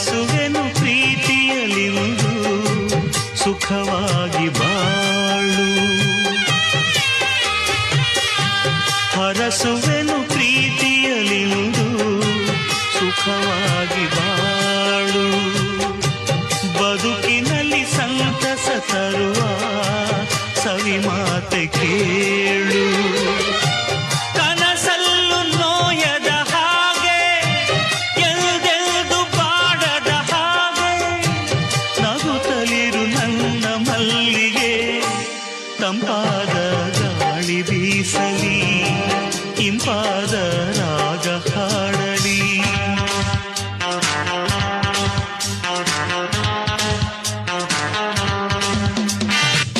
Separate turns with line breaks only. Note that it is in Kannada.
ಹರಸುವೆನು ಪ್ರೀತಿಯಲಿಂದು ಸುಖವಾಗಿ ಬಾಳು. ಹರಸುವೆನು ಪ್ರೀತಿಯಲಿಂದು ಸುಖವಾಗಿ ಬಾಳು. ಬದುಕಿನಲ್ಲಿ ಸಂತಸ ತರುವ ಸವಿ ಮಾತೆ ಕೇಳು. ಕನಸಲ್ಲು ನೋಯದ ಹಾಗೆ, ಎಲ್ದೆಲ್ದು ಬಾಡದ ಹಾಗೆ, ನಗುತ್ತಲಿರು ನನ್ನ ಮಲ್ಲಿಗೆ. ತಂಪಾದ ಗಾಳಿ ಬೀಸಲಿ, ಇಂಪಾದ ರಾಗ ಹಾಡಲಿ.